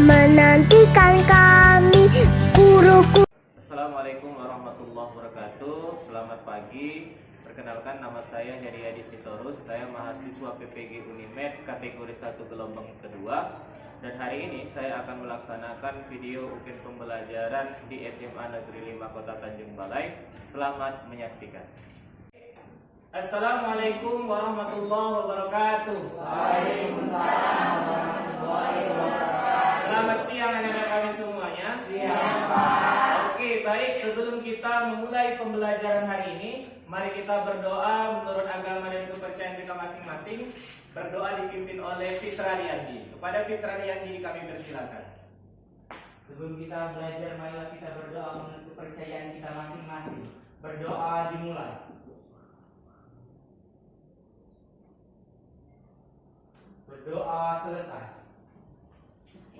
menantikan kami guru-guru. Assalamualaikum warahmatullahi wabarakatuh. Selamat pagi. Perkenalkan, nama saya Heriadi Sitorus. Saya mahasiswa PPG Unimed kategori 1 gelombang kedua. Dan hari ini saya akan melaksanakan video UKIN pembelajaran di SMA Negeri 5 Kota Tanjung Balai. Selamat menyaksikan. Assalamualaikum warahmatullahi wabarakatuh. Waalaikumsalam warahmatullahi wabarakatuh. Selamat siang anak-anak kami semuanya. Siang, Pak. Oke, baik. Sebelum kita memulai pembelajaran hari ini, mari kita berdoa menurut agama dan kepercayaan kita masing-masing. Berdoa dipimpin oleh Fitra Riyandi. Kepada Fitra Riyandi kami persilakan. Sebelum kita belajar, marilah kita berdoa menurut kepercayaan kita masing-masing. Berdoa dimulai. Berdoa selesai.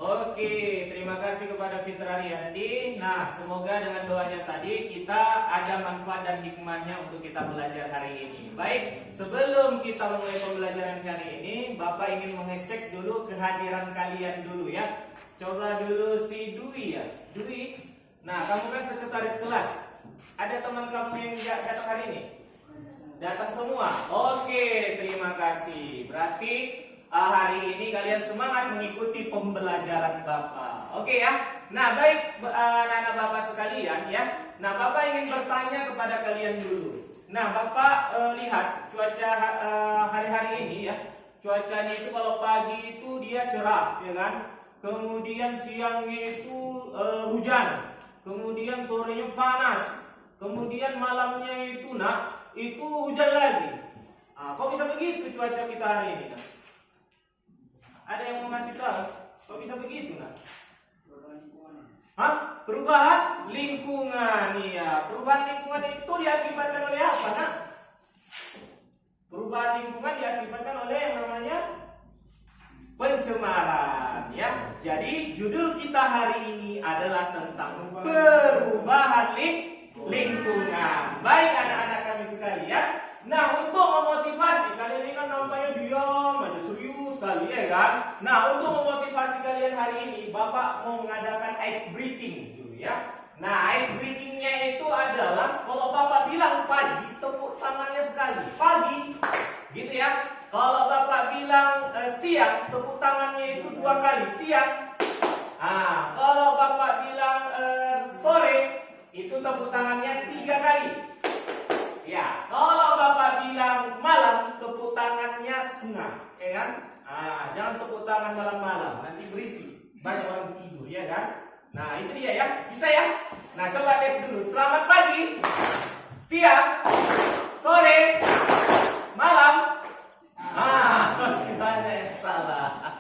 Oke, terima kasih kepada Fitra Riyandi. Nah, semoga dengan doanya tadi kita ada manfaat dan hikmahnya untuk kita belajar hari ini. Baik, sebelum kita mulai pembelajaran kali ini, Bapak ingin mengecek dulu kehadiran kalian dulu ya. Coba dulu si Dwi ya. Dwi, nah kamu kan sekretaris kelas. Ada teman kamu yang nggak datang hari ini? Datang semua? Oke, terima kasih. Berarti hari ini kalian semangat mengikuti pembelajaran Bapak. Oke ya. Nah, baik anak-anak Bapak sekalian ya. Nah, Bapak ingin bertanya kepada kalian dulu. Nah, Bapak lihat cuaca hari-hari ini ya. Cuacanya itu kalau pagi itu dia cerah, ya kan? Kemudian siangnya itu hujan. Kemudian sorenya panas. Kemudian malamnya itu itu hujan lagi. Kok bisa begitu cuaca kita hari ini? Ada yang mau ngasih tahu? Kok bisa begitu, Nak? Perubahan lingkungan, iya. Perubahan lingkungan itu diakibatkan oleh apa, Nak? Perubahan lingkungan diakibatkan oleh yang namanya pencemaran, ya. Jadi judul kita hari ini adalah tentang perubahan lingkungan. Baik anak-anak kami sekalian. Nah, untuk memotivasi kalian ini kan nampaknya diam aja, serius sekali ya kan. Nah, untuk memotivasi kalian hari ini, Bapak mau mengadakan ice breaking dulu ya. Nah, ice breakingnya itu adalah kalau Bapak bilang pagi, tepuk tangannya sekali. Pagi, gitu ya. Kalau Bapak bilang siang, tepuk tangannya itu 2 kali. Siang. Kalau Bapak bilang sore, itu tepuk tangannya 3 kali. Ya, kalau Bapak bilang malam, tepuk tangannya setengah, ya kan? Jangan tepuk tangan malam-malam, nanti berisi, banyak orang tidur, ya kan? Nah, itu dia ya, bisa ya? Nah, coba tes dulu. Selamat pagi, siang, sore, malam. Masih banyak yang salah.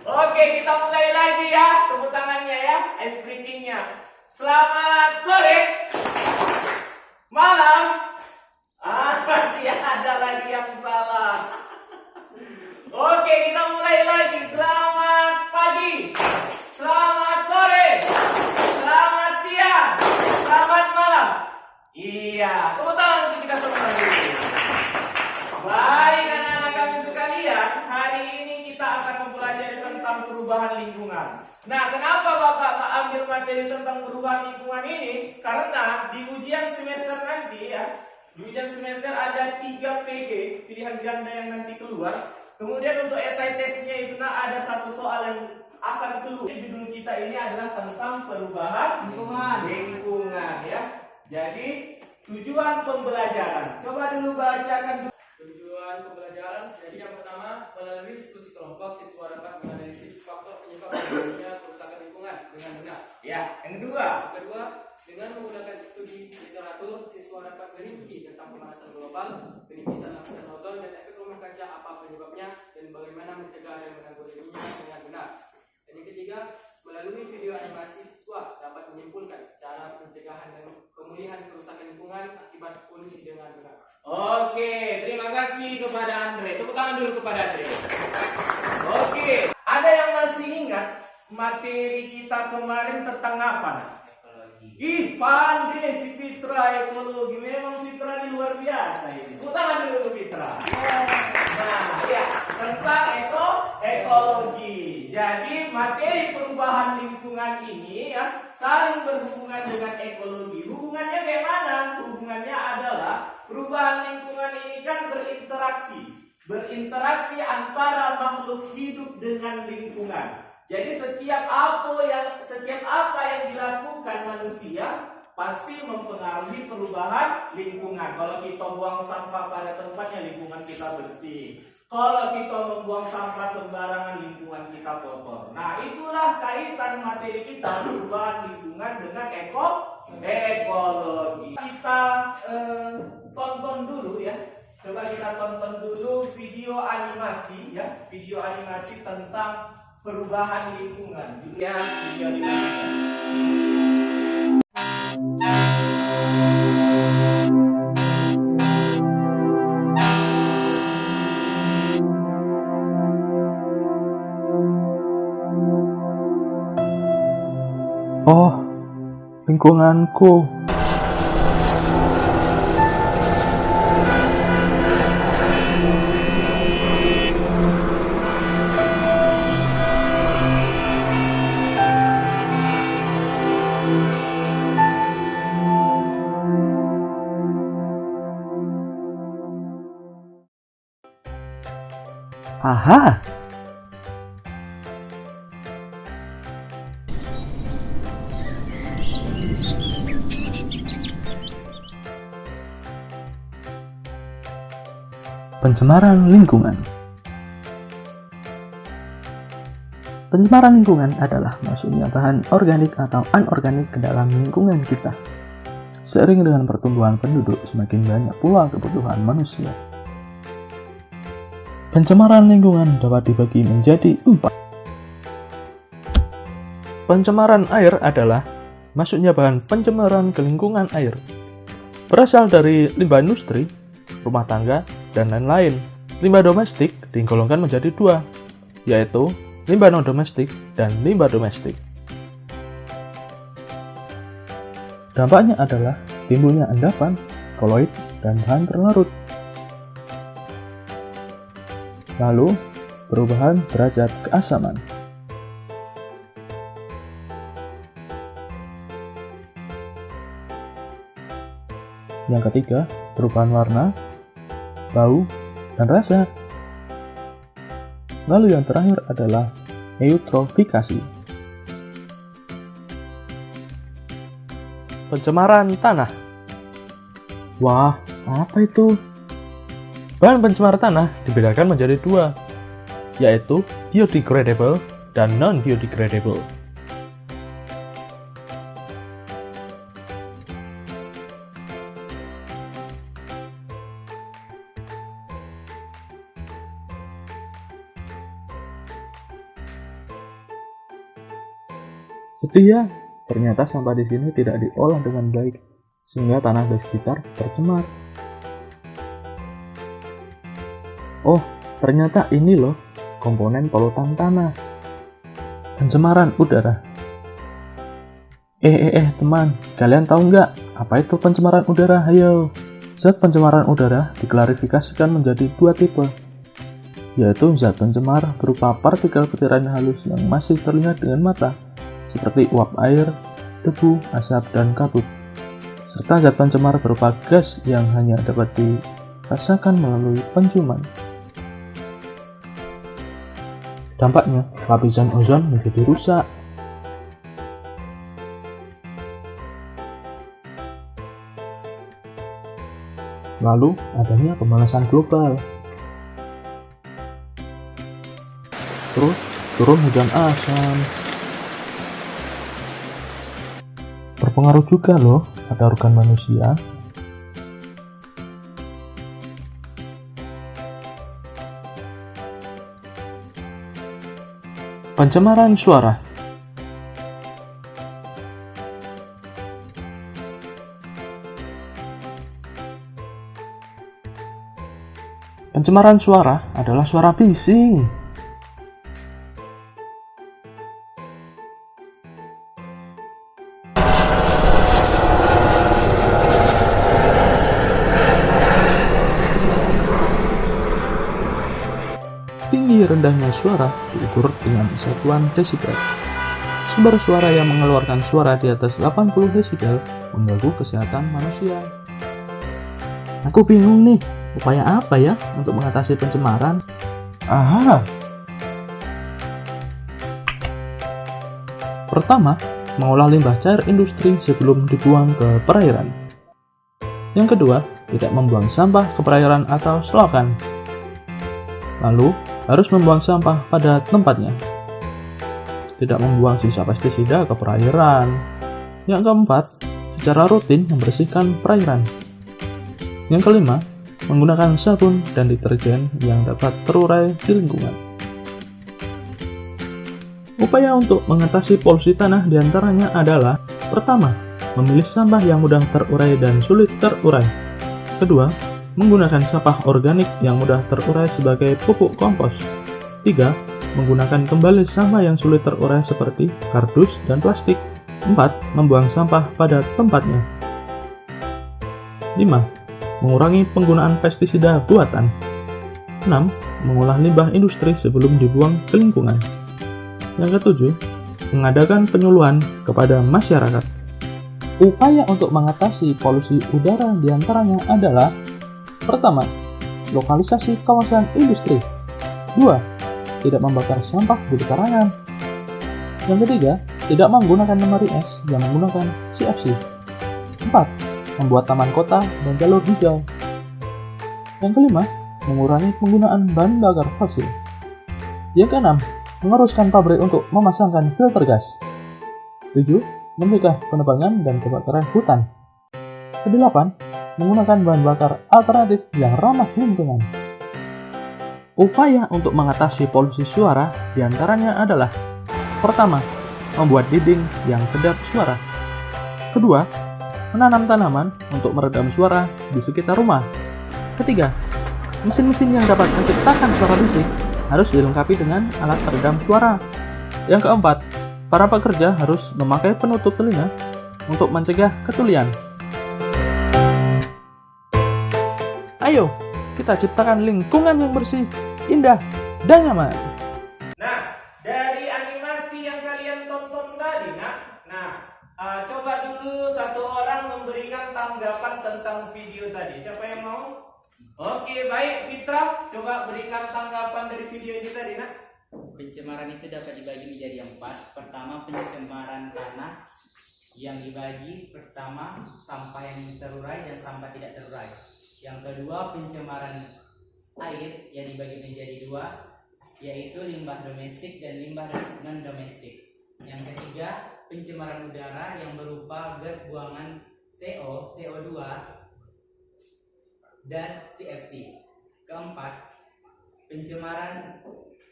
Oke, kita mulai lagi ya, tepuk tangannya ya, ice breakingnya. Selamat sore. Malam. Masih ada lagi yang salah. Oke, kita mulai lagi. Selamat pagi. Selamat sore. Selamat siang. Selamat malam. Iya, tepuk tangan untuk kita semua dulu. Baik anak-anak kami sekalian, hari ini kita akan mempelajari tentang perubahan lingkungan. Nah, kenapa Bapak ambil materi tentang perubahan lingkungan ini? Karena di ujian semester nanti ya, di ujian semester ada 3 PG, pilihan ganda yang nanti keluar. Kemudian untuk essay testnya itu ada 1 soal yang akan keluar. Judul kita ini adalah tentang perubahan lingkungan ya. Jadi tujuan pembelajaran. Coba dulu bacakan. Tujuan pembelajaran, jadi yang pertama, melalui diskusi kelompok, siswa dapat menganalisis faktor penyebab terjadinya kerusakan lingkungan dengan benar. Ya, yang kedua. Kedua, dengan menggunakan studi literatur, siswa dapat merinci tentang pemanasan global, penipisan lapisan ozon, dan efek rumah kaca apa penyebabnya, dan bagaimana mencegah dan menanggulanginya dengan benar. Dan yang ketiga, melalui video animasi, siswa dapat menyimpulkan cara pencegahan dan pemulihan kerusakan lingkungan akibat polusi dengan benar. Oke, terima kasih kepada Andre. Tepuk tangan dulu kepada Andre. Oke, ada yang masih ingat materi kita kemarin tentang apa? Ih, pandai si Fitra ekologi. Memang Fitra ini luar biasa ini. Tepuk tangan dulu untuk Fitra. Nah, ya, tentang ekologi. Jadi materi perubahan lingkungan ini ya saling berhubungan dengan ekologi. Hubungannya bagaimana? Hubungannya adalah perubahan lingkungan ini kan berinteraksi antara makhluk hidup dengan lingkungan. Jadi setiap apa yang dilakukan manusia pasti mempengaruhi perubahan lingkungan. Kalau kita buang sampah pada tempatnya, lingkungan kita bersih. Kalau kita membuang sampah sembarangan, lingkungan kita kotor. Nah, itulah kaitan materi kita, perubahan lingkungan dengan ekologi. Kita tonton dulu ya. Coba kita tonton dulu video animasi ya, video animasi tentang perubahan lingkungan. Ya, video animasi. Oh, lingkunganku. Aha. Pencemaran lingkungan. Pencemaran lingkungan adalah masuknya bahan organik atau anorganik ke dalam lingkungan kita. Seiring dengan pertumbuhan penduduk, semakin banyak pula kebutuhan manusia. Pencemaran lingkungan dapat dibagi menjadi 4. Pencemaran air adalah masuknya bahan pencemaran ke lingkungan air. Berasal dari limbah industri, rumah tangga, dan lain-lain. Limbah domestik digolongkan menjadi 2, yaitu limbah non-domestik dan limbah domestik. Dampaknya adalah timbulnya endapan, koloid, dan bahan terlarut. Lalu, perubahan derajat keasaman. Yang ketiga, perubahan warna, bau, dan rasa. Lalu yang terakhir adalah eutrofikasi. Pencemaran tanah. Wah, apa itu? Bahan pencemar tanah dibedakan menjadi 2, yaitu biodegradable dan non-biodegradable. Setia, ternyata sampah di sini tidak diolah dengan baik, sehingga tanah di sekitar tercemar. Oh, ternyata ini loh komponen polutan tanah. Pencemaran udara. Teman, kalian tahu nggak apa itu pencemaran udara? Ayo. Zat pencemaran udara diklarifikasikan menjadi 2 tipe, yaitu zat pencemar berupa partikel butiran halus yang masih terlihat dengan mata, seperti uap air, debu, asap, dan kabut, serta zat pencemar berupa gas yang hanya dapat dirasakan melalui penciuman. Dampaknya, lapisan ozon menjadi rusak. Lalu, adanya pemanasan global. Terus, turun hujan asam. Berpengaruh juga loh pada organ manusia. Pencemaran suara. Pencemaran suara adalah suara bising. tinggi rendahnya suara diukur dengan satuan desibel. Sumber suara yang mengeluarkan suara di atas 80 desibel mengganggu kesehatan manusia. Aku bingung nih, upaya apa ya untuk mengatasi pencemaran? Aha. Pertama, mengolah limbah cair industri sebelum dibuang ke perairan. Yang kedua, tidak membuang sampah ke perairan atau selokan. Lalu, harus membuang sampah pada tempatnya. Tidak membuang sisa pestisida ke perairan. Yang keempat, secara rutin membersihkan perairan. Yang kelima, menggunakan sabun dan deterjen yang dapat terurai di lingkungan. Upaya untuk mengatasi polusi tanah diantaranya adalah: pertama, memilih sampah yang mudah terurai dan sulit terurai. Kedua, menggunakan sampah organik yang mudah terurai sebagai pupuk kompos. 3. Menggunakan kembali sampah yang sulit terurai seperti kardus dan plastik. 4. Membuang sampah pada tempatnya. 5. Mengurangi penggunaan pestisida buatan. 6. Mengolah limbah industri sebelum dibuang ke lingkungan. Yang ketujuh, mengadakan penyuluhan kepada masyarakat. Upaya untuk mengatasi polusi udara diantaranya adalah: pertama, lokalisasi kawasan industri. 2. Tidak membakar sampah di pekarangan. Yang ketiga, tidak menggunakan lemari es yang menggunakan CFC. 4. Membuat taman kota dan jalur hijau. Yang kelima, mengurangi penggunaan bahan bakar fosil. Yang keenam, meneruskan pabrik untuk memasangkan filter gas. 7. Mencegah penebangan dan kebakaran hutan. Kedelapan, menggunakan bahan bakar alternatif yang ramah lingkungan. Upaya untuk mengatasi polusi suara diantaranya adalah: pertama, membuat dinding yang kedap suara. Kedua, menanam tanaman untuk meredam suara di sekitar rumah. Ketiga, mesin-mesin yang dapat menciptakan suara bisik harus dilengkapi dengan alat peredam suara. Yang keempat, para pekerja harus memakai penutup telinga untuk mencegah ketulian. Ayo, kita ciptakan lingkungan yang bersih, indah, dan nyaman. Nah, dari animasi yang kalian tonton tadi, coba dulu satu orang memberikan tanggapan tentang video tadi. Siapa yang mau? Oke, baik, Fitra, coba berikan tanggapan dari video ini tadi, nak. Pencemaran itu dapat dibagi menjadi 4. Pertama, pencemaran tanah yang dibagi pertama sampah yang terurai dan sampah tidak terurai. Yang kedua, pencemaran air yang dibagi menjadi 2, yaitu limbah domestik dan limbah non domestik. Yang ketiga, pencemaran udara yang berupa gas buangan CO, CO2 dan CFC. Keempat, pencemaran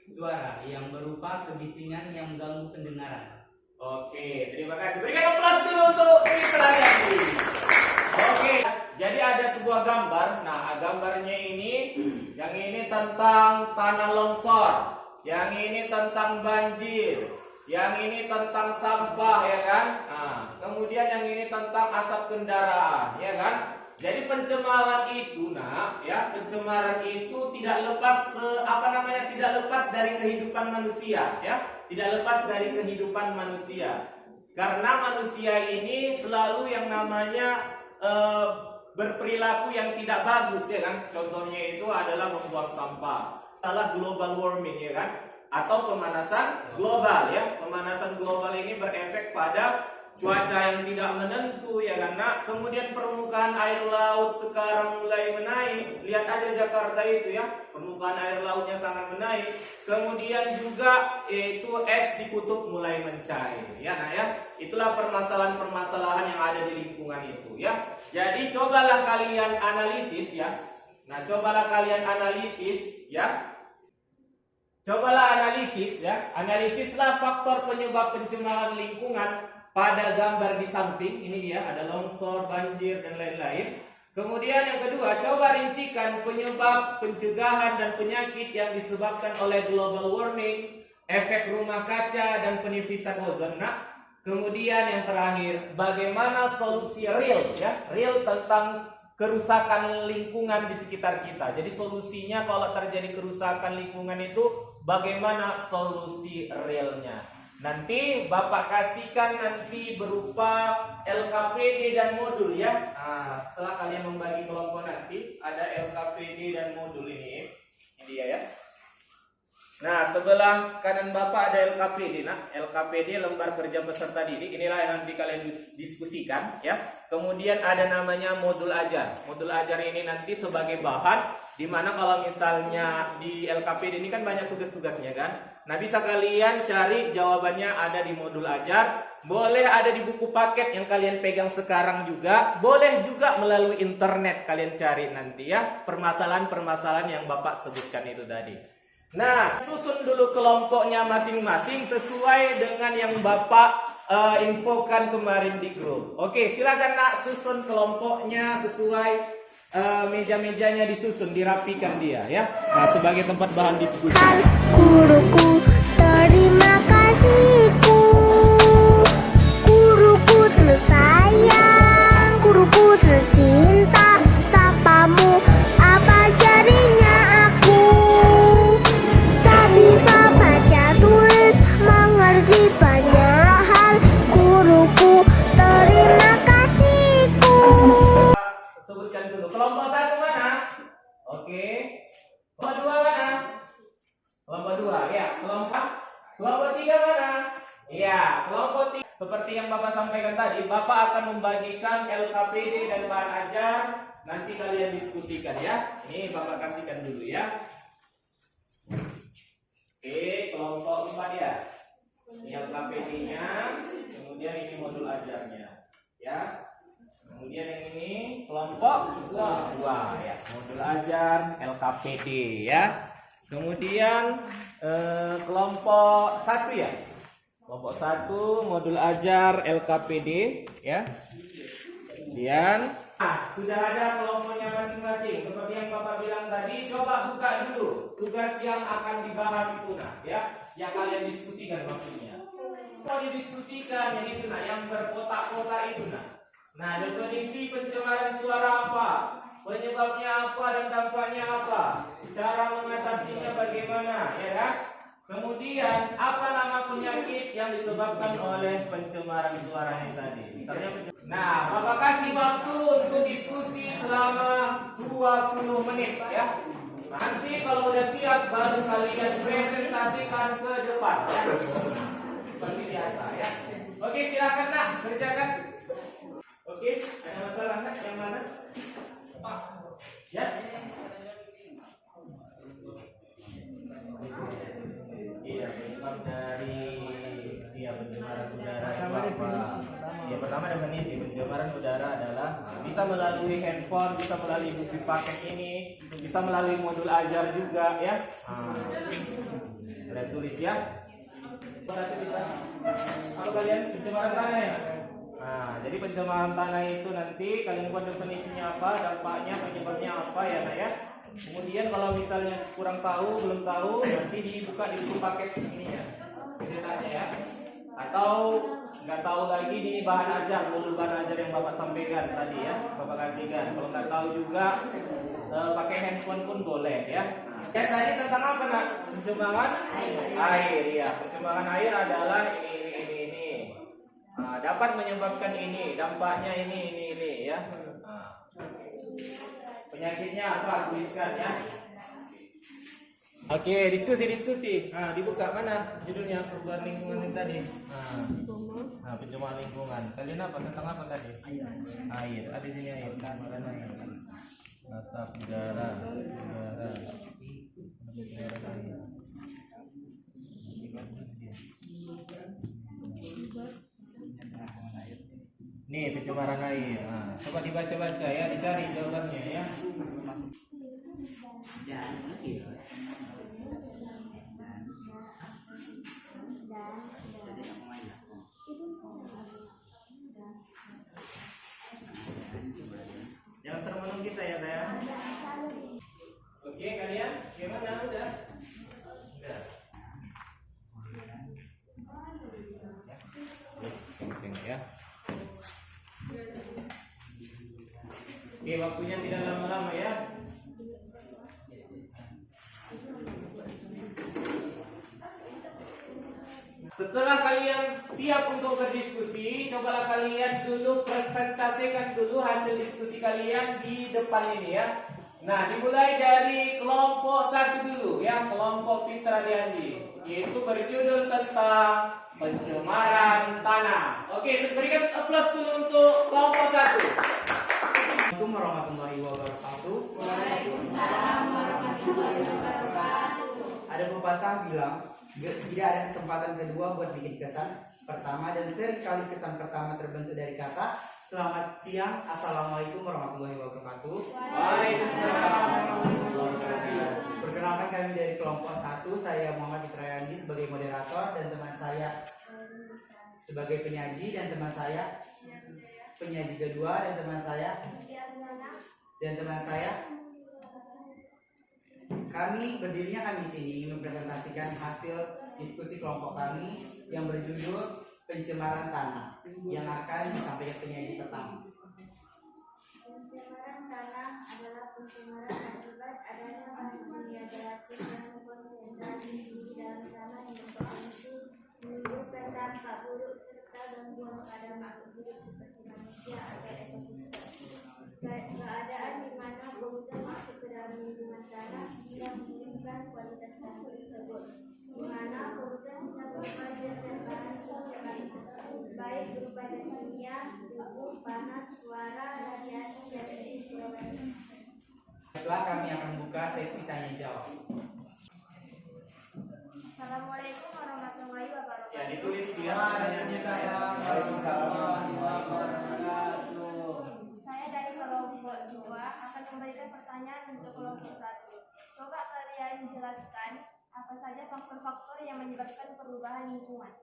suara yang berupa kebisingan yang mengganggu pendengaran. Oke, terima kasih. Berikan aplaus dulu untuk Fitra Yati. Oke, jadi ada sebuah gambar. Nah, gambarnya ini, yang ini tentang tanah longsor, yang ini tentang banjir, yang ini tentang sampah, ya kan? Nah, kemudian yang ini tentang asap kendaraan, ya kan? Jadi pencemaran itu, pencemaran itu tidak lepas tidak lepas dari kehidupan manusia, ya, tidak lepas dari kehidupan manusia. Karena manusia ini selalu yang namanya berperilaku yang tidak bagus, ya kan? Contohnya itu adalah membuang sampah, salah global warming, ya kan? Atau pemanasan global, ya. Pemanasan global ini berefek pada cuaca yang tidak menentu, ya kan? Nah, kemudian permukaan air laut sekarang mulai menaik. Lihat aja Jakarta itu, ya, permukaan air lautnya sangat menaik. Kemudian juga itu es di kutub mulai mencair, ya. Nah, ya, itulah permasalahan-permasalahan yang ada di lingkungan itu, ya. Jadi cobalah kalian analisis, ya. Nah, cobalah kalian analisis, ya. Cobalah analisis, ya. Analisislah faktor penyebab pencemaran lingkungan pada gambar di samping. Ini dia, ada longsor, banjir, dan lain-lain. Kemudian yang kedua, coba rincikan penyebab pencegahan dan penyakit yang disebabkan oleh global warming, efek rumah kaca, dan penipisan ozon. Nah, kemudian yang terakhir, bagaimana solusi real, ya, real tentang kerusakan lingkungan di sekitar kita. Jadi solusinya kalau terjadi kerusakan lingkungan itu bagaimana solusi realnya. Nanti Bapak kasihkan nanti berupa LKPD dan modul ya. Nah, setelah kalian membagi kelompok nanti ada LKPD dan modul ini. Ini dia ya. Nah, sebelah kanan Bapak ada LKPD. Nah, LKPD lembar kerja peserta didik. Inilah yang nanti kalian diskusikan ya. Kemudian ada namanya modul ajar. Modul ajar ini nanti sebagai bahan, dimana kalau misalnya di LKPD ini kan banyak tugas-tugasnya kan. Nah, bisa kalian cari jawabannya ada di modul ajar. Boleh ada di buku paket yang kalian pegang sekarang juga. Boleh juga melalui internet kalian cari nanti ya. Permasalahan-permasalahan yang Bapak sebutkan itu tadi. Nah, susun dulu kelompoknya masing-masing sesuai dengan yang Bapak infokan kemarin di grup. Oke, silakan nak susun kelompoknya sesuai meja-mejanya disusun, dirapikan dia ya. Nah, sebagai tempat bahan diskusi. Guruku, terima kasihku. Guruku terus sayang, guruku tercinta. Tanpamu apa jadinya aku? Tak bisa baca tulis, mengerti banyak hal. Guruku, terima kasihku. Sebutkan dulu. Kelompok 1 mana? Oke. Kelompok 2 mana? Kelompok 2 ya. Kelompok 3 mana? Iya, kelompok 3. Seperti yang Bapak sampaikan tadi, Bapak akan membagikan LKPD dan bahan ajar. Nanti kalian diskusikan ya. Ini Bapak kasihkan dulu ya. Oke, kelompok 4 ya. Ini LKPD-nya, kemudian ini modul ajarnya ya. Kemudian yang ini kelompok 2 ya, modul ajar LKPD ya. Kemudian kelompok 1 ya. Kelompok 1 modul ajar LKPD ya. Kemudian sudah ada kelompoknya masing-masing. Seperti yang Bapak bilang tadi, coba buka dulu tugas yang akan dibahas itu nah ya, yang kalian diskusikan maksudnya. Kalau didiskusikan yang itu nah, yang berkotak-kotak itu nah. Nah, definisi pencemaran suara apa? Penyebabnya apa dan dampaknya apa? Cara mengatasinya bagaimana, ya kan? Kemudian, apa nama penyakit yang disebabkan oleh pencemaran suara ini tadi? Nah, Bapak kasih waktu untuk diskusi selama 20 menit ya. Nanti kalau udah siap baru kalian presentasikan ke depan ya. Seperti biasa ya. Oke, silakan nak kerjakan. Oke, ada masalah nak yang mana? Ya. Iya, penyebab dari pencemaran udara itu apa? Ya, pertama definisi pencemaran udara adalah bisa melalui handphone, bisa melalui buku paket ini, bisa melalui modul ajar juga ya. Kalian tulis ya. Kalau kalian pencemaran tanah ya. Nah, jadi pencemaran tanah itu nanti kalian buat definisinya apa, dampaknya, penyebabnya apa ya nak ya. Kemudian kalau misalnya kurang tahu, belum tahu, nanti dibuka di buku paket ininya, ceritanya ya. Atau nggak tahu lagi di bahan ajar, modul bahan ajar yang Bapak sampaikan tadi ya, Bapak kasihkan. Kalau nggak tahu juga pakai handphone pun boleh ya. Ya tadi tentang apa nak? Pencemaran air ya. Pencemaran air adalah ini. Nah, dapat menyebabkan ini, dampaknya ini ya. Nah, penyakitnya apa? Tuliskan ya. Oke, diskusi. Nah, dibuka mana judulnya perubahan lingkungan ini tadi? Nah, pencemaran lingkungan. Kalian apa? Tentang apa tadi? Air. Ada di sini air. Pencemaran air. Asap udara. Nih pencemaran air. Nah, coba dibaca-baca ya, dicari jawabannya ya. Jangan termenung kita ya, saya. Oke, kalian gimana? Udah? Ya. Oke, waktunya tidak lama-lama ya. Setelah kalian siap untuk berdiskusi, cobalah kalian dulu presentasikan dulu hasil diskusi kalian di depan ini ya. Nah, dimulai dari kelompok 1 dulu ya, kelompok Fitra Diandi, yaitu berjudul tentang pencemaran tanah. Oke, berikan aplaus dulu untuk kelompok 1. Assalamualaikum warahmatullahi wabarakatuh. Waalaikumsalam warahmatullahi wabarakatuh. Ada pepatah bilang, tidak ada kesempatan kedua buat bikin kesan pertama, dan seringkali kesan pertama terbentuk dari kata selamat siang, assalamualaikum warahmatullahi wabarakatuh. Waalaikumsalam warahmatullahi wabarakatuh. Perkenalkan, kami dari kelompok 1, saya Muhammad Fitra Diandi sebagai moderator, dan teman saya sebagai penyaji, dan teman saya penyaji kedua, dan teman saya kami berdirinya di sini ingin mempresentasikan hasil diskusi kelompok kami yang berjudul pencemaran tanah yang akan disampaikan penyaji pertama. Pencemaran tanah adalah pencemaran akibat adanya bahan kimia beracun yang konsentrasi tinggi dalam tanah yang berpotensi menimbulkan dampak buruk serta gangguan pada makhluk hidup seperti manusia atau ekosistem. Keadaan di mana polutan masuk ke dalam lingkungan tanah sehingga menurunkan kualitas tanah tersebut, di mana polutan bisa berupa zat bahan pencemar, baik berupa zat kimia, debu, panas, suara, radiasi, dan infrared. Baiklah, kami akan buka sesi tanya jawab. Assalamualaikum warahmatullahi wabarakatuh. Ya, ditulis dia pertanyaannya saya. Waalaikumsalam warahmatullahi wabarakatuh. Saya dari kelompok 2 akan memberikan pertanyaan untuk kelompok 1. Coba kalian jelaskan apa saja faktor-faktor yang menyebabkan perubahan lingkungan.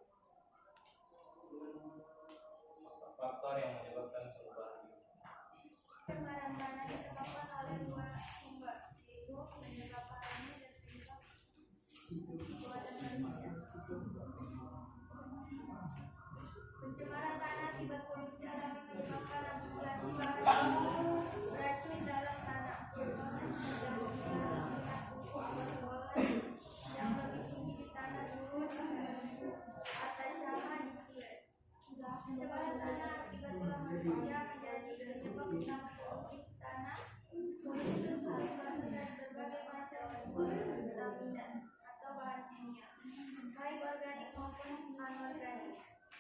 Faktor yang menyebabkan perubahan. Pencemaran tanah disebabkan oleh dua sumber, yaitu penyebab alami dan penyebab buatan manusia. Pencemaran tanah akibat polusi alami menyebabkan akumulasi bahan beracun dalam tanah, proses menjadi pupuk yang lebih tinggi di tanah turun atas sama dikira. Pencemaran tanah akibat ulah manusia menjadi penyebab utama polusi tanah. Polusi tersebut berasal dari berbagai macam unsur kontaminat atau bahan kimia, baik organik maupun anorganik.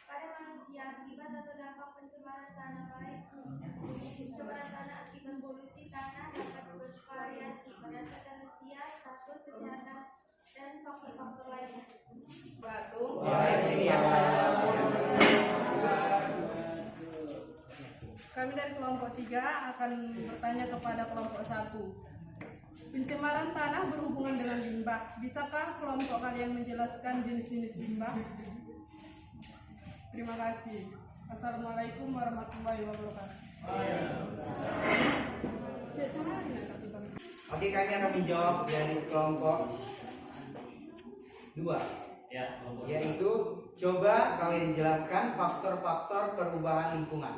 Pada manusia, akibat atau dampak pencemaran tanah baik pencemaran tanah akibat polusi tanah dapat bervariasi berdasarkan usia, status kesehatan, dan faktor-faktor lainnya. Kami dari kelompok 3 akan bertanya kepada kelompok 1. Pencemaran tanah berhubungan dengan limbah. Bisakah kelompok kalian menjelaskan jenis-jenis limbah? Terima kasih. Assalamualaikum warahmatullahi wabarakatuh. Oke, kami akan menjawab dari kelompok 2, Ya, kelompok. yaitu coba kalian jelaskan faktor-faktor perubahan lingkungan.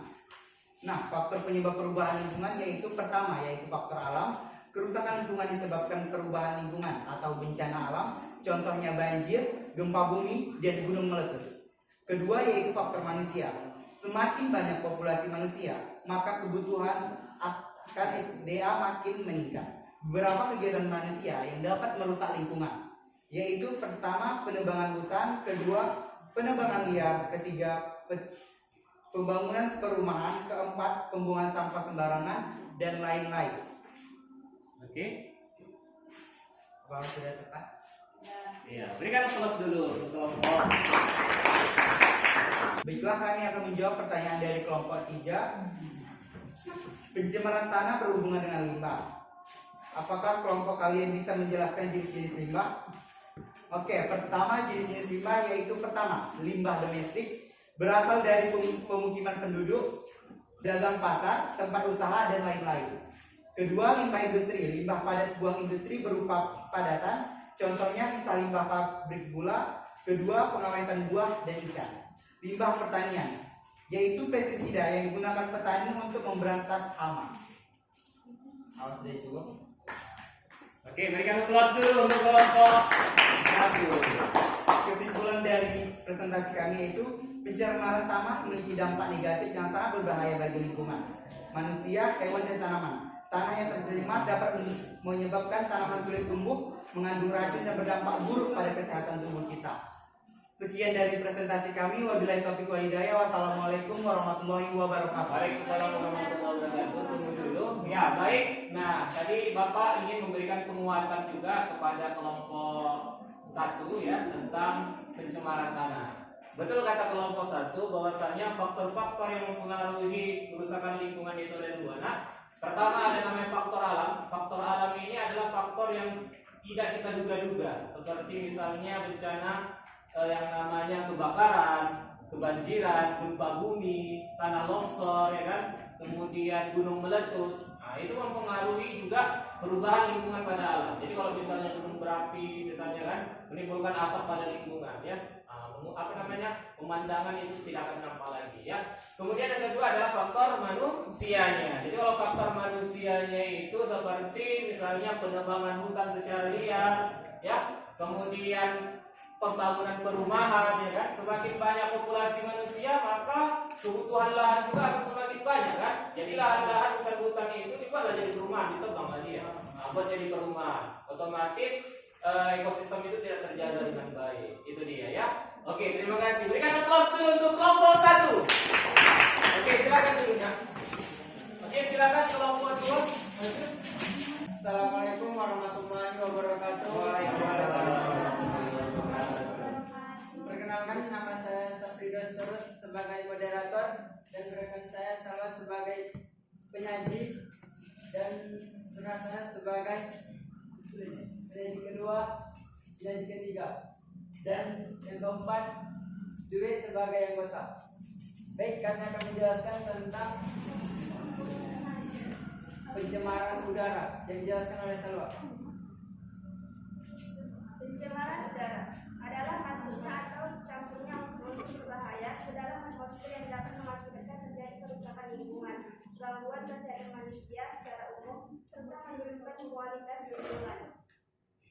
Nah, faktor penyebab perubahan lingkungan yaitu pertama, yaitu faktor alam. Kerusakan lingkungan disebabkan perubahan lingkungan atau bencana alam, contohnya banjir, gempa bumi, dan gunung meletus. Kedua, yaitu faktor manusia. Semakin banyak populasi manusia, maka kebutuhan akan SDA makin meningkat. Beberapa kegiatan manusia yang dapat merusak lingkungan, yaitu pertama, penebangan hutan, kedua, penebangan liar, ketiga, pembangunan perumahan, keempat, pembuangan sampah sembarangan, dan lain-lain. Oke. Apakah sudah tepat? Iya, berikan aplaus dulu untuk kelompok. Baiklah, kami akan menjawab pertanyaan dari kelompok 3. Pencemaran tanah berhubungan dengan limbah. Apakah kelompok kalian bisa menjelaskan jenis-jenis limbah? Oke, pertama jenis-jenis limbah yaitu pertama, limbah domestik berasal dari pemukiman penduduk, dagang pasar, tempat usaha, dan lain-lain. Kedua, limbah industri. Limbah padat buang industri berupa padatan, contohnya sisa limbah pabrik gula. Kedua, pengawetan buah dan ikan. Limbah pertanian, yaitu pestisida yang digunakan petani untuk memberantas hama. Awas sudah cukup. Oke, berikan aplaus dulu untuk kelompok 1. Kesimpulan dari presentasi kami yaitu pencemaran tanah memiliki dampak negatif yang sangat berbahaya bagi lingkungan, manusia, hewan, dan tanaman. Tanah yang tercemar dapat menyebabkan tanaman sulit tumbuh, mengandung racun dan berdampak buruk pada kesehatan tubuh kita. Sekian dari presentasi kami. Wabillahi taufiq wal hidayah. Wassalamualaikum warahmatullahi wabarakatuh. Waalaikumsalam warahmatullahi wabarakatuh. Tunggu dulu. Ya, baik. Nah, tadi Bapak ingin memberikan penguatan juga kepada kelompok 1 ya tentang pencemaran tanah. Betul kata kelompok 1 bahwasanya faktor-faktor yang mempengaruhi kerusakan lingkungan itu ada 2. Nah, pertama ada namanya faktor alam. Faktor alam ini adalah faktor yang tidak kita duga-duga, seperti misalnya bencana yang namanya kebakaran, kebanjiran, gempa bumi, tanah longsor, ya kan, kemudian gunung meletus. Nah, itu mempengaruhi juga perubahan lingkungan pada alam. Jadi kalau misalnya gunung berapi, misalnya kan, menimbulkan asap pada lingkungan, ya, pemandangan itu tidak akan nampak lagi, ya. Kemudian yang kedua adalah faktor manusianya. Jadi kalau faktor manusianya itu seperti misalnya penebangan hutan secara liar, ya, kemudian pembangunan perumahan, ya kan, semakin banyak populasi manusia maka kebutuhan lahan juga akan semakin banyak, kan. Jadi lahan-lahan hutan-hutan itu dibuatlah jadi perumahan, ditebang lagi ya, buat jadi perumahan, otomatis ekosistem itu tidak terjaga dengan baik. Itu dia, ya. Oke, terima kasih. Berikan aplaus dulu untuk kelompok 1. Oke, silakan dulu, ya. Oke, silakan kelompok 2. Assalamualaikum warahmatullahi wabarakatuh. Perkenalkan, nama saya Safridos Terus sebagai moderator dan rekan saya Salwa sebagai penyaji dan rekan saya sebagai penyaji kedua, penyaji ketiga, dan yang keempat Duit sebagai anggota. Baik, kami akan menjelaskan tentang pencemaran udara yang dijelaskan oleh Salwa. Pencemaran udara adalah masuknya atau campurnya unsur-unsur berbahaya ke dalam atmosfer yang dapat mengakibatkan terjadi kerusakan lingkungan, gangguan kesehatan manusia secara umum, serta menurunkan kualitas lingkungan.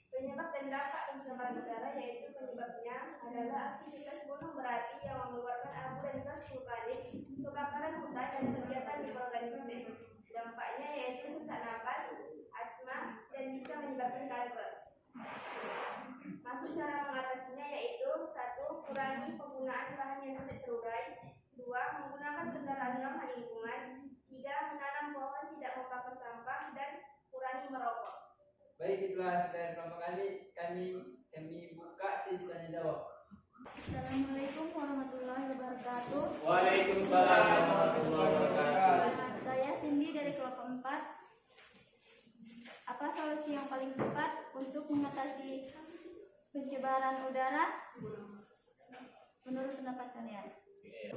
Penyebab dan dampak pencemaran udara yaitu penyebabnya adalah aktivitas gunung berapi yang mengeluarkan abu dan gas vulkanik, kebakaran hutan, dan kegiatan mikroorganisme. Dampaknya yaitu sesak napas, asma, dan bisa menyebabkan kanker. Masuk cara mengatasinya yaitu 1. Kurangi penggunaan bahan yang sulit terurai. 2. Menggunakan kendaraan ramah lingkungan. 3. Menanam pohon tidak membakar sampah, dan kurangi merokok. Baik, itulah dari kelompok kami buka sesi tanya jawab. Assalamualaikum warahmatullahi wabarakatuh. Waalaikumsalam warahmatullahi wabarakatuh. Saya Cindy dari kelompok 4. Apa solusi yang paling tepat untuk mengatasi pencemaran udara menurut pendapat kalian?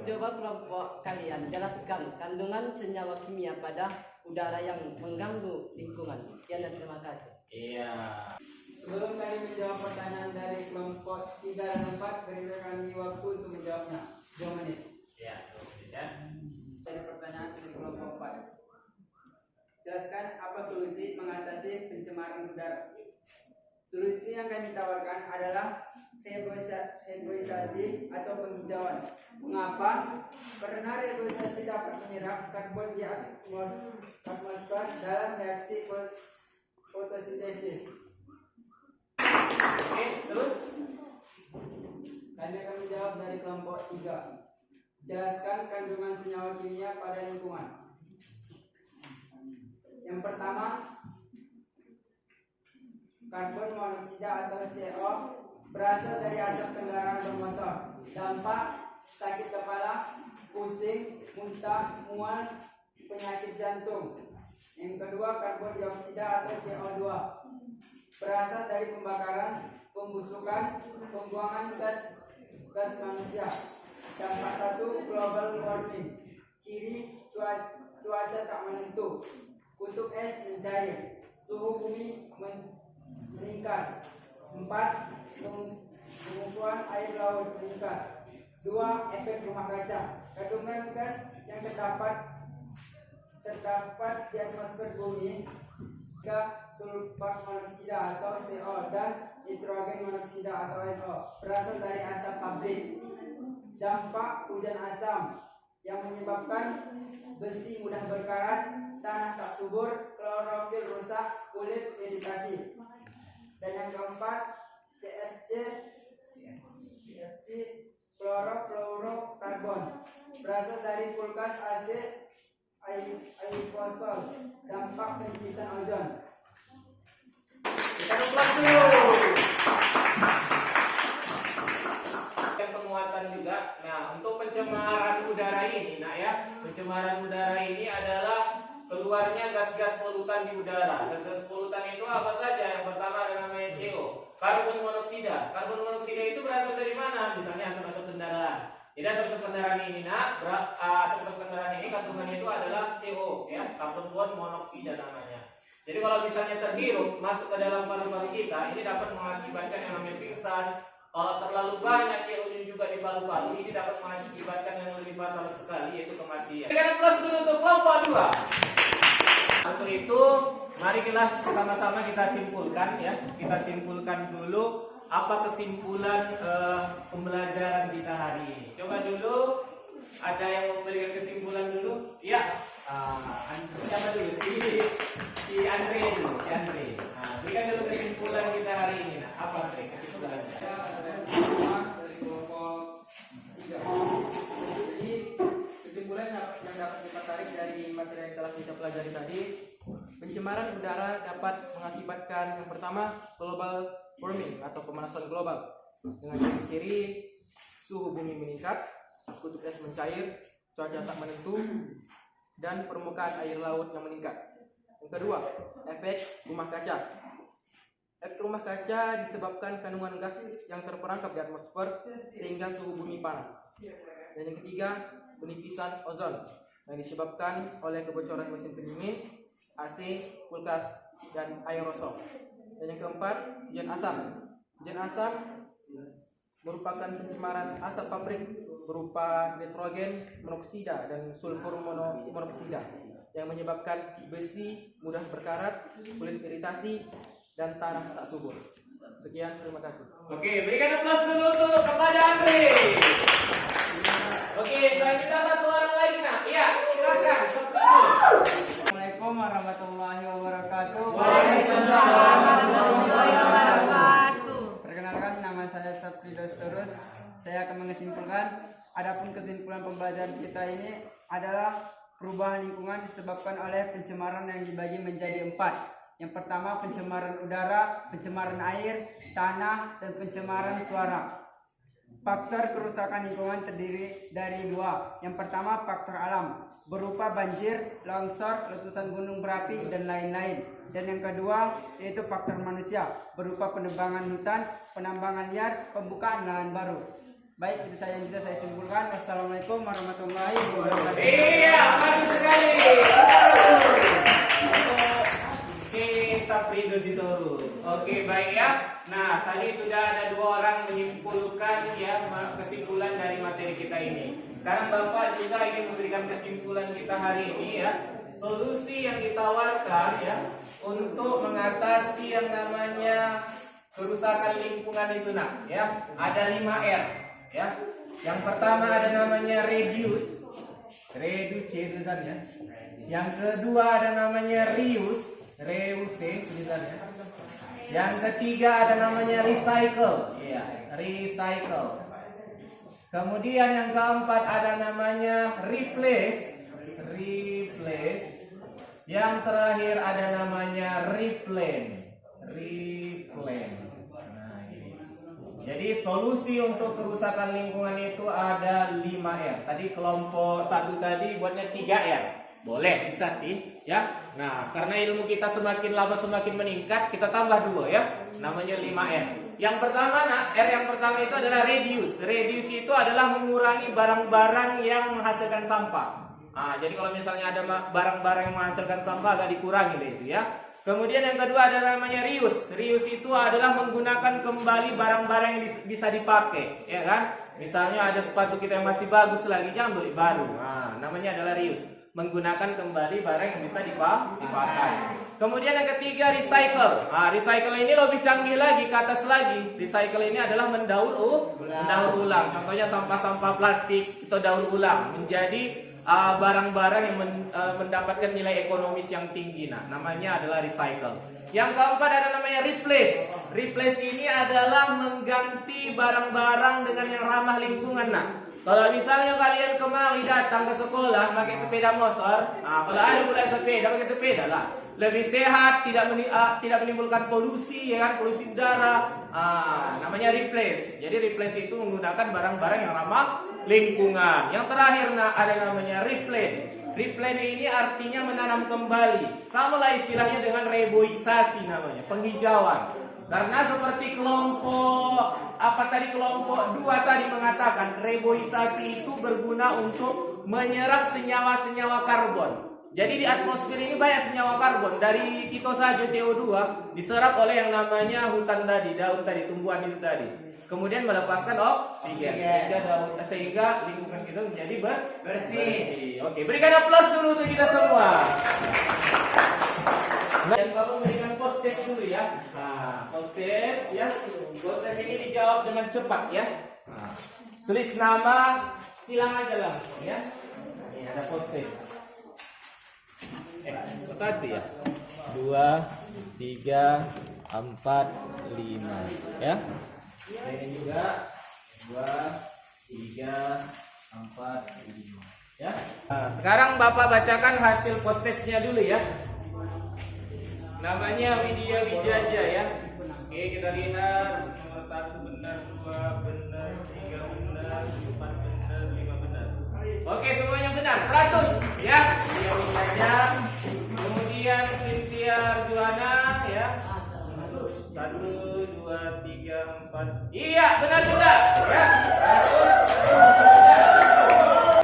Coba kelompok kalian jelaskan kandungan senyawa kimia pada udara yang mengganggu lingkungan. Sekian dan terima kasih. Iya. Sebelum kami menjawab pertanyaan dari kelompok 3 dan 4, berikan kami waktu untuk menjawabnya 2 menit. Ya, 2 menit, ya. Dari pertanyaan dari kelompok 4. Jelaskan apa solusi mengatasi pencemaran udara. Solusi yang kami tawarkan adalah reboisasi atau penghijauan. Mengapa? Karena reboisasi dapat menyerap karbon di atmosfer dalam reaksi fotosintesis. Oke, terus Kami akan menjawab dari kelompok 3. Jelaskan kandungan senyawa kimia pada lingkungan. Yang pertama, karbon monoksida atau CO berasal dari asap kendaraan bermotor. Dampak sakit kepala, pusing, muntah, mual, penyakit jantung. Yang kedua, karbon dioksida atau CO2 berasal dari pembakaran, pembusukan, pembuangan gas manusia. Dampak 1, global warming. Ciri cuaca tak menentu. Kutub es mencair, suhu bumi meningkat. 4. Pengukuran air laut meningkat. 2. Efek rumah kaca. Kandungan gas yang terdapat di atmosfer bumi. 3. Sulfat monoksida atau CO, dan nitrogen monoksida atau NO berasal dari asap pabrik. Dampak hujan asam yang menyebabkan besi mudah berkarat, tanah tak subur, klorofil rusak, kulit iritasi. Dan yang keempat, CFC, klorofluorokarbon berasal dari kulkas AC aerosol, dampak penipisan ozon. Kita ulang dulu. Yang penguatan juga. Nah, untuk pencemaran udara ini, pencemaran udara ini adalah keluarnya gas-gas polutan di udara. Gas-gas polutan itu apa saja? Yang pertama ada namanya CO, karbon monoksida. Karbon monoksida itu berasal dari mana? Misalnya asap-asap kendaraan. Jadi asap-asap kendaraan ini, asap-asap kendaraan ini kandungannya itu adalah CO, ya, karbon monoksida namanya. Jadi kalau misalnya terhirup masuk ke dalam paru-paru kita, ini dapat mengakibatkan yang namanya pingsan. Kalau terlalu banyak CO2 juga di paru-paru, ini dapat mengakibatkan yang lebih fatal sekali, yaitu kematian. Kita plus dulu untuk kelompok 2. Untuk itu, mari kita sama-sama kita simpulkan, ya. Kita simpulkan dulu apa kesimpulan pembelajaran kita hari ini. Coba dulu, ada yang memberikan kesimpulan dulu? Ya, siapa dulu? Si Andre dulu, si Andre. Nah, berikan dulu kesimpulan kita hari ini. Nah, apa Andre kesimpulannya? Dari kelompok 3. Jadi kesimpulan yang dapat kita tarik dari materi yang telah kita pelajari tadi, pencemaran udara dapat mengakibatkan yang pertama global warming atau pemanasan global dengan ciri-ciri suhu bumi meningkat, kutub es mencair, cuaca tak menentu, dan permukaan air laut yang meningkat. Yang kedua, efek rumah kaca. Efek rumah kaca disebabkan kandungan gas yang terperangkap di atmosfer sehingga suhu bumi panas. Dan yang ketiga, penipisan ozon yang disebabkan oleh kebocoran mesin pendingin, AC, kulkas, dan aerosol. Dan yang keempat, hujan asam. Hujan asam merupakan pencemaran asap pabrik berupa nitrogen monoksida dan sulfur monoksida yang menyebabkan besi mudah berkarat, kulit iritasi, dan tanah tak subur. Sekian, terima kasih. Oke, berikan aplaus dulu untuk kepada Andre. Oke, selanjutnya satu orang lagi, nak. Iya, silakan. Assalamualaikum warahmatullahi wabarakatuh. Waalaikumsalam warahmatullahi wabarakatuh. Perkenalkan, nama saya Sapridus Terus. Saya akan menyimpulkan, adapun kesimpulan pembelajaran kita ini adalah perubahan lingkungan disebabkan oleh pencemaran yang dibagi menjadi 4. Yang pertama, pencemaran udara, pencemaran air, tanah, dan pencemaran suara. Faktor kerusakan lingkungan terdiri dari 2. Yang pertama, faktor alam berupa banjir, longsor, letusan gunung berapi, dan lain-lain. Dan yang kedua, yaitu faktor manusia berupa penebangan hutan, penambangan liar, pembukaan lahan baru. Baik, itu saja yang bisa saya simpulkan. Wassalamualaikum warahmatullahi wabarakatuh. Iya, bagus sekali. Si Sapridus Sitorus. Oke, baik ya. Nah, tadi sudah ada 2 orang menyimpulkan ya kesimpulan dari materi kita ini. Sekarang Bapak juga ingin memberikan kesimpulan kita hari ini ya. Solusi yang ditawarkan ya untuk mengatasi yang namanya kerusakan lingkungan itu nak ya. Ada 5R ya. Yang pertama ada namanya reduce tulisannya. Yang kedua ada namanya reuse tulisannya. Yang ketiga ada namanya recycle, ya, recycle. Kemudian yang keempat ada namanya replace. Yang terakhir ada namanya replan. Nah, ini. Jadi solusi untuk kerusakan lingkungan itu ada 5R. Tadi kelompok 1 tadi buatnya 3R. Boleh, bisa sih, ya. Nah, karena ilmu kita semakin lama semakin meningkat, kita tambah 2 ya. Namanya 5R. Yang pertama, R yang pertama itu adalah reduce. Reduce itu adalah mengurangi barang-barang yang menghasilkan sampah. Nah, jadi kalau misalnya ada barang-barang yang menghasilkan sampah agak dikurangi deh itu ya. Kemudian yang kedua ada namanya reuse. Reuse itu adalah menggunakan kembali barang-barang yang bisa dipakai, ya kan? Misalnya ada sepatu kita yang masih bagus lagi, jangan beli baru. Nah, namanya adalah reuse. menggunakan kembali barang yang bisa dipakai. Kemudian yang ketiga, recycle. Recycle ini lebih canggih lagi, ke atas lagi. Recycle ini adalah mendaur ulang. Contohnya sampah-sampah plastik itu daur ulang menjadi barang-barang yang mendapatkan nilai ekonomis yang tinggi. Nah, namanya adalah recycle. Yang keempat ada namanya replace. Replace ini adalah mengganti barang-barang dengan yang ramah lingkungan. Nah, kalau misalnya kalian kemarin datang ke sekolah pakai sepeda motor, kalau ada pula sepeda, pakai sepeda lah. Lebih sehat, tidak menimbulkan polusi, ya kan, polusi udara. Namanya replace. Jadi replace itu menggunakan barang-barang yang ramah lingkungan. Yang terakhir ada namanya replant. Replant ini artinya menanam kembali. Sama lah istilahnya dengan reboisasi namanya, penghijauan. Karena seperti kelompok kelompok 2 tadi mengatakan reboisasi itu berguna untuk menyerap senyawa-senyawa karbon. Jadi di atmosfer ini banyak senyawa karbon. Dari kita saja CO2 diserap oleh yang namanya hutan tadi, daun tadi, tumbuhan itu tadi. Kemudian melepaskan oksigen sehingga lingkungan kita menjadi bersih. Oke, berikan aplaus dulu untuk kita semua. Dan Bapak berikan post test dulu ya. Post test ya. Post test ini dijawab dengan cepat ya. Tulis nama, silang aja langsung ya. Ini ada post test. 1 ya. 2, 3, 4, 5 ya. Ini juga 2, 3, 4, 5 ya. Sekarang Bapak bacakan hasil post testnya dulu ya. Namanya Widya Wijaja ya. Oke, kita lihat nomor 1 benar, 2 benar, 3 benar, 4 benar, 5 benar. Oke, semuanya benar, 100 ya. Widya Wijaja. Kemudian Cynthia Juana ya. 1, 2, 3, 4. Iya, benar juga ya.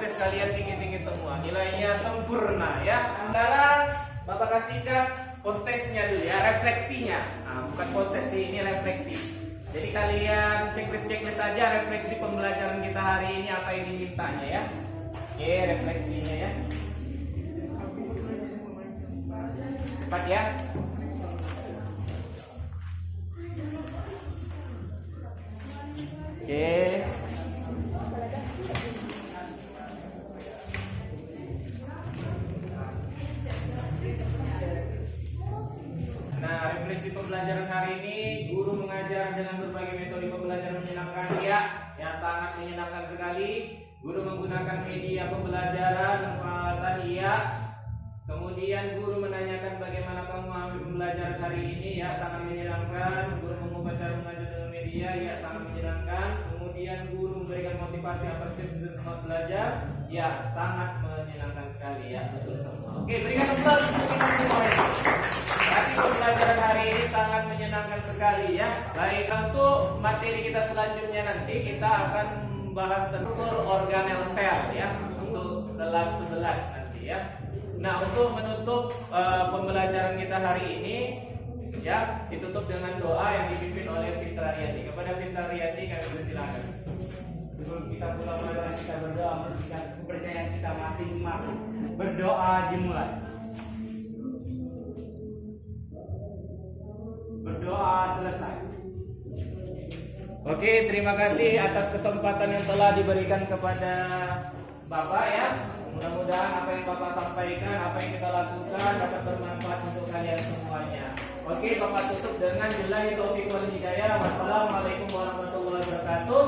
100. Tes kalian tinggi-tinggi semua. Nilainya sempurna ya. Sekarang Bapak kasihkan post testnya dulu ya, refleksinya. Bukan post test ini refleksi. Jadi kalian checklist saja refleksi pembelajaran kita hari ini apa yang dimintanya ya. Oke, refleksinya ya. Cepat ya. Oke. Nah, refleksi pembelajaran hari ini, guru mengajar dengan berbagai metode pembelajaran menyenangkan ya sangat menyenangkan sekali. Guru menggunakan media pembelajaran dan peralatan Kemudian guru menanyakan bagaimana kamu memahami pembelajaran hari ini ya sangat menyenangkan. Guru mengubah cara mengajar dengan media ya sangat menyenangkan. Kemudian guru memberikan motivasi apresiasi untuk semangat belajar ya sangat menyenangkan sekali ya, betul semua. Oke, berikan aplaus untuk kita semua ya. Tapi pembelajaran hari ini sangat menyenangkan sekali ya. Baik, untuk materi kita selanjutnya nanti kita akan membahas struktur organel sel ya untuk kelas 11 nanti ya. Nah, untuk menutup pembelajaran kita hari ini ya ditutup dengan doa yang dipimpin oleh Fitra Riyadi. Kepada Fitra Riyadi kami persilakan. Sebelum kita pulang mari kita berdoa menunjukkan kepercayaan kita masing-masing. Berdoa dimulai. Berdoa selesai. Oke, terima kasih atas kesempatan yang telah diberikan kepada Bapak ya. Mudah-mudahan apa yang Bapak sampaikan, apa yang kita lakukan dapat bermanfaat untuk kalian semuanya. Oke, Bapak tutup dengan billahi taufiq wal hidayah. Wassalamualaikum warahmatullahi wabarakatuh.